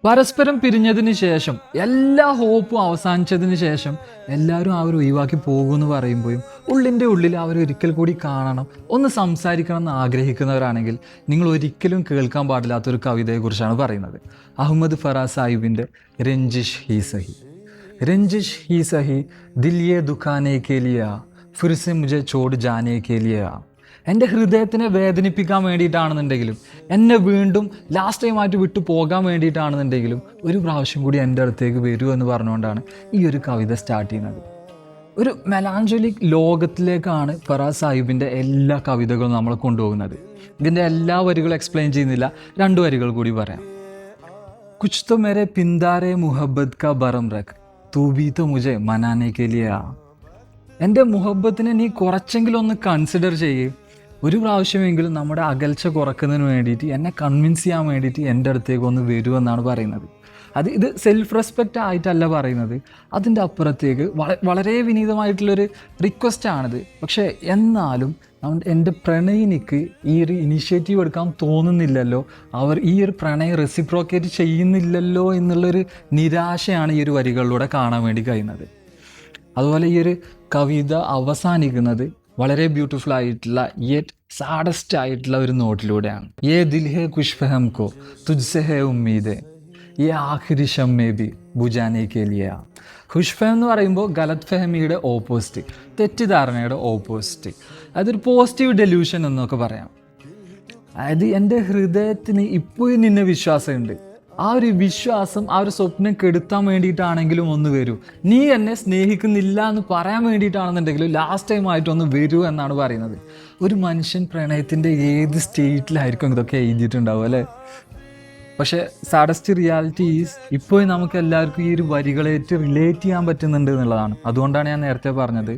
പരസ്പരം പിരിഞ്ഞതിന് ശേഷം എല്ലാ ഹോപ്പും അവസാനിച്ചതിന് ശേഷം എല്ലാവരും അവർ ഒഴിവാക്കി പോകുമെന്ന് പറയുമ്പോഴും ഉള്ളിൻ്റെ ഉള്ളിൽ അവർ ഒരിക്കൽ കൂടി കാണണം, ഒന്ന് സംസാരിക്കണം എന്ന് ആഗ്രഹിക്കുന്നവരാണെങ്കിൽ നിങ്ങൾ ഒരിക്കലും കേൾക്കാൻ പാടില്ലാത്തൊരു കവിതയെക്കുറിച്ചാണ് പറയുന്നത്. അഹമ്മദ് ഫറാസ് സാഹിബിൻ്റെ രഞ്ജിഷ് ഹി സഹി. രഞ്ജിഷ് ഹി സഹി ദില്യേ ദുഖാനേ കേ ലിയ ഫിർസെ മുझे ചോട് ജാനേ കേ ലിയ. എൻ്റെ ഹൃദയത്തിനെ വേദനിപ്പിക്കാൻ വേണ്ടിയിട്ടാണെന്നുണ്ടെങ്കിലും, എന്നെ വീണ്ടും ലാസ്റ്റ് ടൈമായിട്ട് വിട്ടു പോകാൻ വേണ്ടിയിട്ടാണെന്നുണ്ടെങ്കിലും ഒരു പ്രാവശ്യം കൂടി എൻ്റെ അടുത്തേക്ക് വരൂ എന്ന് പറഞ്ഞുകൊണ്ടാണ് ഈ ഒരു കവിത സ്റ്റാർട്ട് ചെയ്യുന്നത്. ഒരു മെലാഞ്ചോലിക് ലോകത്തിലേക്കാണ് ഫറാസ് സാഹിബിൻ്റെ എല്ലാ കവിതകളും നമ്മളെ കൊണ്ടുപോകുന്നത്. ഇതിൻ്റെ എല്ലാ വരികളും എക്സ്പ്ലെയിൻ ചെയ്യുന്നില്ല, 2 വരികൾ കൂടി പറയാം. കുച്ച് തോ മേരെ പിന്താരെ മുഹബ്ബത് കാ ബറം റഖ് തൂ ബി തോ മുझे മനാനെ കേ ലിയ. എൻ്റെ മുഹബ്ബത്തിനെ നീ കുറച്ചെങ്കിലും ഒന്ന് കൺസിഡർ ചെയ്യേ, ഒരു പ്രാവശ്യമെങ്കിലും നമ്മുടെ അകൽച്ച കുറക്കുന്നതിന് വേണ്ടിയിട്ട്, എന്നെ കൺവിൻസ് ചെയ്യാൻ വേണ്ടിയിട്ട് എൻ്റെ അടുത്തേക്ക് ഒന്ന് വരൂ എന്നാണ് പറയുന്നത്. ഇത് സെൽഫ് റെസ്പെക്റ്റ് ആയിട്ടല്ല പറയുന്നത്, അതിൻ്റെ അപ്പുറത്തേക്ക് വളരെ വിനീതമായിട്ടുള്ളൊരു റിക്വസ്റ്റാണിത്. പക്ഷേ എന്നാലും എൻ്റെ പ്രണയിനിക്ക് ഈ ഒരു ഇനിഷ്യേറ്റീവ് എടുക്കാൻ തോന്നുന്നില്ലല്ലോ, അവർ ഈ ഒരു പ്രണയം റെസിപ്രോക്കേറ്റ് ചെയ്യുന്നില്ലല്ലോ എന്നുള്ളൊരു നിരാശയാണ് ഈ ഒരു വരികളിലൂടെ കാണാൻ വേണ്ടി കഴിയുന്നത്. അതുപോലെ ഈ ഒരു കവിത അവസാനിക്കുന്നത് വളരെ ബ്യൂട്ടിഫുൾ ആയിട്ടുള്ള യെറ്റ് സാഡസ്റ്റ് ആയിട്ടുള്ള ഒരു നോട്ടിലൂടെയാണ്. യേ ദിൽ ഹേ ഖുശ് ഫഹം കോ തുജ്സെ ഹേ ഉമ്മീദേ യേ ആഖിരി ശമ്മേ ബി ബുജാനേ കേ ലിയ. ഖുശ് ഫഹം എന്ന് പറയുമ്പോൾ ഗലത് ഫഹമിയുടെ ഓപ്പോസിറ്റ്, തെറ്റിദ്ധാരണയുടെ ഓപ്പോസിറ്റ്. അതൊരു പോസിറ്റീവ് ഡെലൂഷൻ എന്നൊക്കെ പറയാം. അതായത് എൻ്റെ ഹൃദയത്തിന് ഇപ്പോഴും നിന്നെ വിശ്വാസമുണ്ട്, ആ ഒരു വിശ്വാസം, ആ ഒരു സ്വപ്നം കെടുത്താൻ വേണ്ടിയിട്ടാണെങ്കിലും ഒന്ന് വരൂ, നീ എന്നെ സ്നേഹിക്കുന്നില്ല എന്ന് പറയാൻ വേണ്ടിയിട്ടാണെന്നുണ്ടെങ്കിലും ലാസ്റ്റ് ടൈം ആയിട്ടൊന്ന് വരൂ എന്നാണ് പറയുന്നത്. ഒരു മനുഷ്യൻ പ്രണയത്തിൻ്റെ ഏത് സ്റ്റേറ്റിലായിരിക്കും ഇതൊക്കെ എഴുതിയിട്ടുണ്ടാവും അല്ലേ? പക്ഷേ സാഡസ്റ്റ് റിയാലിറ്റി ഈസ് ഇപ്പോൾ നമുക്ക് എല്ലാവർക്കും ഈ ഒരു വരികളായിട്ട് റിലേറ്റ് ചെയ്യാൻ പറ്റുന്നുണ്ട് എന്നുള്ളതാണ്. അതുകൊണ്ടാണ് ഞാൻ നേരത്തെ പറഞ്ഞത്